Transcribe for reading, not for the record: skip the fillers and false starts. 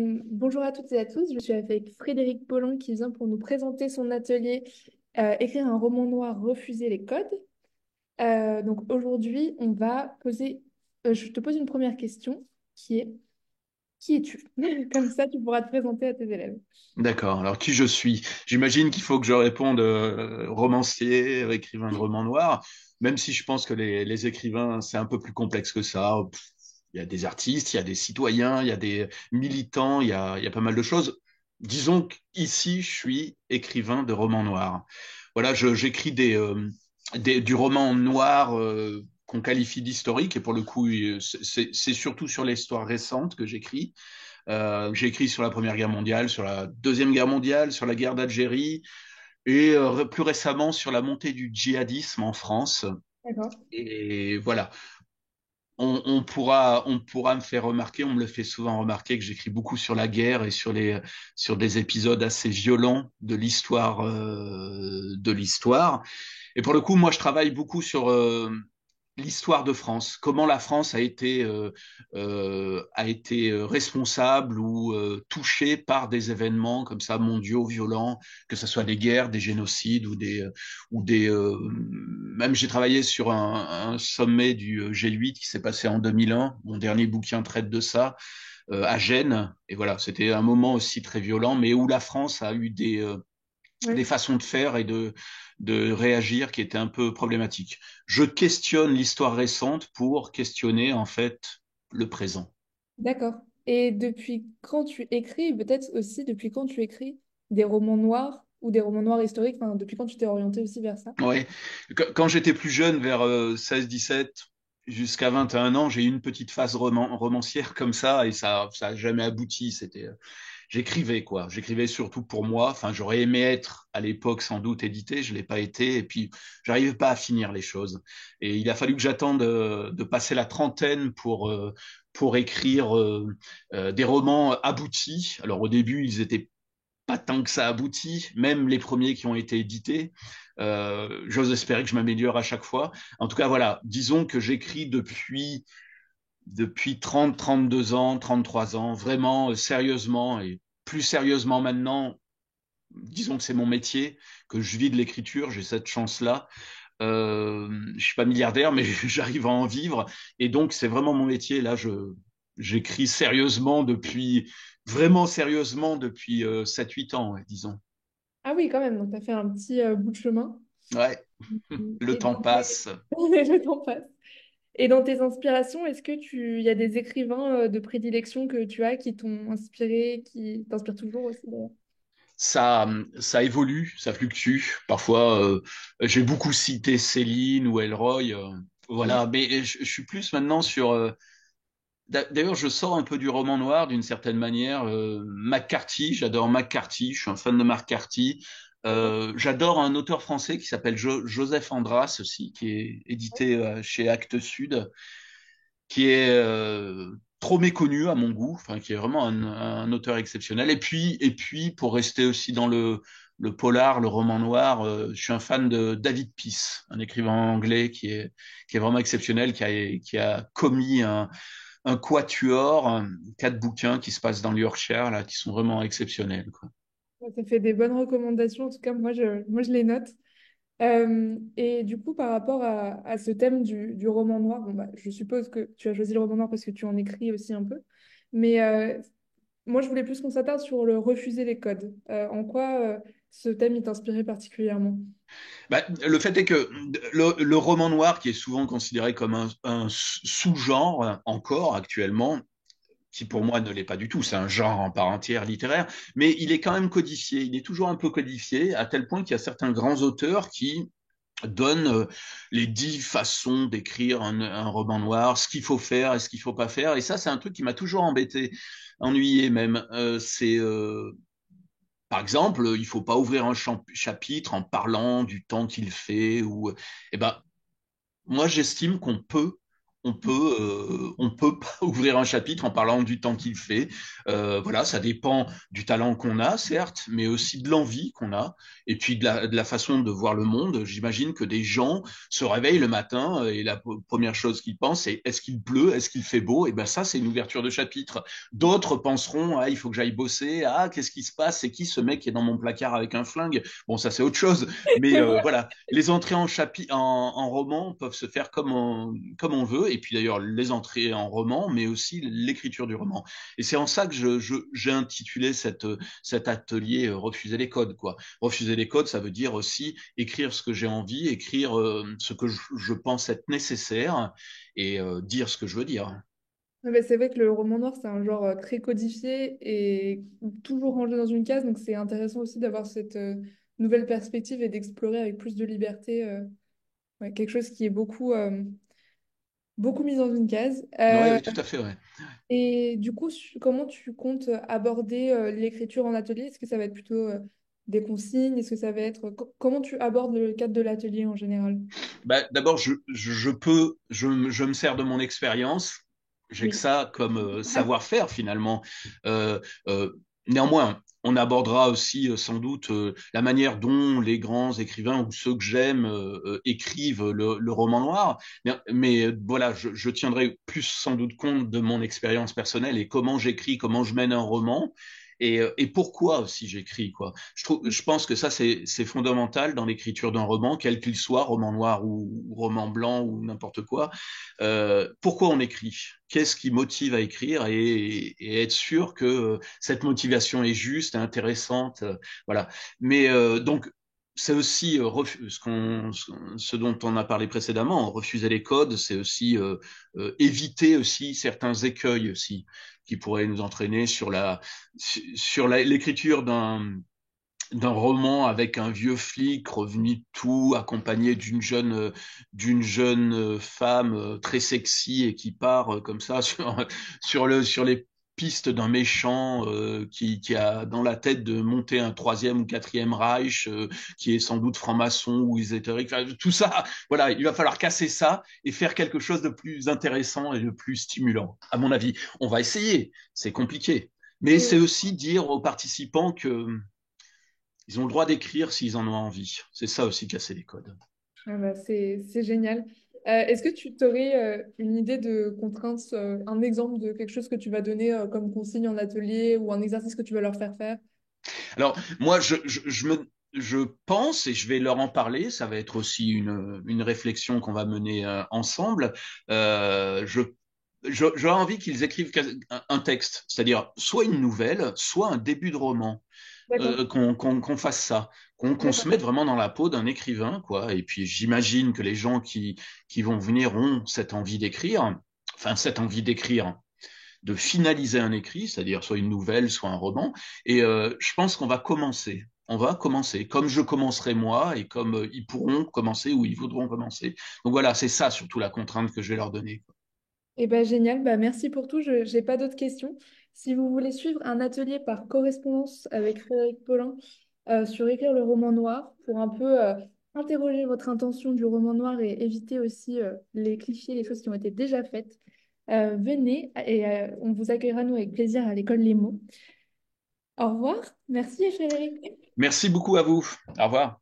Bonjour à toutes et à tous, je suis avec Frédéric Paulin qui vient pour nous présenter son atelier Écrire un roman noir, refuser les codes. Donc aujourd'hui, on va poser, je te pose une première question qui est qui es-tu? Comme ça, tu pourras te présenter à tes élèves. D'accord. Alors, qui je suis? J'imagine qu'il faut que je réponde romancier, écrivain de romans noirs, même si je pense que les écrivains, c'est un peu plus complexe que ça. Il y a des artistes, il y a des citoyens, il y a des militants, il y a pas mal de choses. Disons qu'ici, je suis écrivain de romans noirs. Voilà, j'écris du roman noir qu'on qualifie d'historique, et pour le coup, c'est surtout sur l'histoire récente que j'écris. J'ai écrit sur la Première Guerre mondiale, sur la Deuxième Guerre mondiale, sur la guerre d'Algérie et plus récemment sur la montée du djihadisme en France. D'accord. Et voilà, on pourra me faire remarquer, on me le fait souvent remarquer que j'écris beaucoup sur la guerre et sur des épisodes assez violents de l'histoire. Et pour le coup, moi, je travaille beaucoup sur l'histoire de France, comment la France a été responsable ou touchée par des événements comme ça mondiaux violents, que ce soit des guerres, des génocides même j'ai travaillé sur un sommet du G8 qui s'est passé en 2001. Mon dernier bouquin traite de ça à Gênes. Et voilà, c'était un moment aussi très violent, mais où la France a eu des Oui, façons de faire et de réagir qui étaient un peu problématiques. Je questionne l'histoire récente pour questionner en fait le présent. d'accord. Et depuis quand tu écris, peut-être aussi depuis quand tu écris des romans noirs ou des romans noirs historiques, enfin, depuis quand tu t'es orienté aussi vers ça? Ouais. Quand j'étais plus jeune, vers 16-17 jusqu'à 21 ans, j'ai eu une petite phase romancière comme ça et ça a jamais abouti. J'écrivais quoi. J'écrivais surtout pour moi. Enfin, j'aurais aimé être à l'époque sans doute édité, je l'ai pas été. Et puis, j'arrivais pas à finir les choses. Et il a fallu que j'attende de passer la trentaine pour écrire des romans aboutis. Alors au début, ils étaient pas tant que ça abouti, même les premiers qui ont été édités. J'ose espérer que je m'améliore à chaque fois. En tout cas, voilà, disons que j'écris depuis 30, 32 ans, 33 ans, vraiment sérieusement et plus sérieusement maintenant. Disons que c'est mon métier, que je vis de l'écriture, j'ai cette chance-là. Je suis pas milliardaire, mais j'arrive à en vivre. Et donc, c'est vraiment mon métier. Là, j'écris sérieusement vraiment sérieusement depuis 7-8 ans, ouais, disons. Ah oui, quand même, donc tu as fait un petit bout de chemin. Ouais, le Et temps dans passe. le temps passe. Et dans tes inspirations, il y a des écrivains de prédilection que tu as qui t'ont inspiré, qui t'inspirent toujours aussi d'ailleurs? Ça évolue, ça fluctue. Parfois, j'ai beaucoup cité Céline ou Elroy. Ouais. Voilà, mais je suis plus maintenant sur. D'ailleurs, je sors un peu du roman noir d'une certaine manière. McCarthy, j'adore McCarthy, je suis un fan de McCarthy. D'accord. J'adore un auteur français qui s'appelle Joseph Andras aussi, qui est édité chez Actes Sud, qui est trop méconnu à mon goût, enfin qui est vraiment un auteur exceptionnel. Et puis, pour rester aussi dans le polar, le roman noir, je suis un fan de David Peace, un écrivain anglais qui est vraiment exceptionnel, qui a commis un quatuor, quatre bouquins qui se passent dans le Yorkshire, là, qui sont vraiment exceptionnels, quoi. Ouais, ça fait des bonnes recommandations. En tout cas, moi, je les note. Et du coup, par rapport à ce thème du roman noir, bon, bah, je suppose que tu as choisi le roman noir parce que tu en écris aussi un peu. Mais moi, je voulais plus qu'on s'attarde sur le refuser les codes. En quoi ce thème il t'inspirait particulièrement? Bah, le fait est que le roman noir, qui est souvent considéré comme un sous-genre encore actuellement, qui pour Ouais. moi ne l'est pas du tout, c'est un genre en part entière littéraire, mais il est quand même codifié, il est toujours un peu codifié, à tel point qu'il y a certains grands auteurs qui donnent les 10 façons d'écrire un roman noir, ce qu'il faut faire et ce qu'il faut pas faire, et ça c'est un truc qui m'a toujours embêté, ennuyé même. Par exemple, il faut pas ouvrir un chapitre en parlant du temps qu'il fait, ou, eh ben, moi j'estime qu'on peut. on peut pas ouvrir un chapitre en parlant du temps qu'il fait. Voilà, ça dépend du talent qu'on a, certes, mais aussi de l'envie qu'on a, et puis de la façon de voir le monde. J'imagine que des gens se réveillent le matin et la première chose qu'ils pensent, c'est est-ce qu'il pleut, est-ce qu'il fait beau? Et ben ça, c'est une ouverture de chapitre. D'autres penseront, ah, il faut que j'aille bosser, ah, qu'est-ce qui se passe? C'est qui ce mec qui est dans mon placard avec un flingue? Bon, ça c'est autre chose, mais voilà, les entrées en roman peuvent se faire comme on veut, et puis d'ailleurs les entrées en roman, mais aussi l'écriture du roman. Et c'est en ça que j'ai intitulé cet atelier Refuser les codes, quoi. Refuser les codes, ça veut dire aussi écrire ce que j'ai envie, écrire ce que je pense être nécessaire et dire ce que je veux dire. Ouais, bah, c'est vrai que le roman noir, c'est un genre très codifié et toujours rangé dans une case, donc c'est intéressant aussi d'avoir cette nouvelle perspective et d'explorer avec plus de liberté ouais, quelque chose qui est beaucoup mis dans une case. Oui, oui, tout à fait, ouais. Et du coup, comment tu comptes aborder l'écriture en atelier? Est-ce que ça va être plutôt des consignes? Est-ce que ça va être... comment tu abordes le cadre de l'atelier en général? Bah, d'abord, je me sers de mon expérience. J'ai que Oui. ça comme savoir-faire finalement. Euh, euh, Néanmoins, on abordera aussi sans doute la manière dont les grands écrivains ou ceux que j'aime écrivent le roman noir. Mais voilà, je tiendrai plus sans doute compte de mon expérience personnelle et comment j'écris, comment je mène un roman. Et pourquoi aussi j'écris, quoi. Je pense que ça, c'est fondamental dans l'écriture d'un roman, quel qu'il soit, roman noir ou roman blanc ou n'importe quoi. Pourquoi on écrit? Qu'est-ce qui motive à écrire et être sûr que cette motivation est juste, intéressante, voilà. Mais donc, c'est aussi ce dont on a parlé précédemment, refuser les codes, c'est aussi éviter aussi certains écueils aussi qui pourraient nous entraîner sur l'écriture d'un roman avec un vieux flic revenu de tout, accompagné d'une jeune femme très sexy et qui part comme ça sur les pistes d'un méchant qui a dans la tête de monter un troisième ou quatrième Reich, qui est sans doute franc-maçon ou ésotérique. Enfin, tout ça, voilà, il va falloir casser ça et faire quelque chose de plus intéressant et de plus stimulant. À mon avis, on va essayer. C'est compliqué. Mais c'est aussi dire aux participants que ils ont le droit d'écrire s'ils en ont envie. C'est ça aussi casser les codes. Ah bah, c'est génial. Est-ce que tu aurais une idée de contrainte, un exemple de quelque chose que tu vas donner comme consigne en atelier ou un exercice que tu vas leur faire faire? Alors, moi, je pense, et je vais leur en parler, ça va être aussi une réflexion qu'on va mener ensemble. Je j'aurais envie qu'ils écrivent un texte, c'est-à-dire soit une nouvelle, soit un début de roman. D'accord, Qu'on fasse ça, qu'on se d'accord. mette vraiment dans la peau d'un écrivain, quoi. Et puis j'imagine que les gens qui vont venir ont cette envie d'écrire, enfin cette envie d'écrire, de finaliser un écrit, c'est-à-dire soit une nouvelle, soit un roman. Et je pense qu'on va commencer. On va commencer, comme je commencerai moi, et comme ils pourront commencer ou ils voudront commencer. Donc voilà, c'est ça surtout la contrainte que je vais leur donner. Eh ben, génial, bah, merci pour tout. Je n'ai pas d'autres questions. Si vous voulez suivre un atelier par correspondance avec Frédéric Paulin sur écrire le roman noir, pour un peu interroger votre intention du roman noir et éviter aussi les clichés, les choses qui ont été déjà faites, venez et on vous accueillera, nous, avec plaisir à l'école Les Mots. Au revoir. Merci, Frédéric. Merci beaucoup à vous. Au revoir.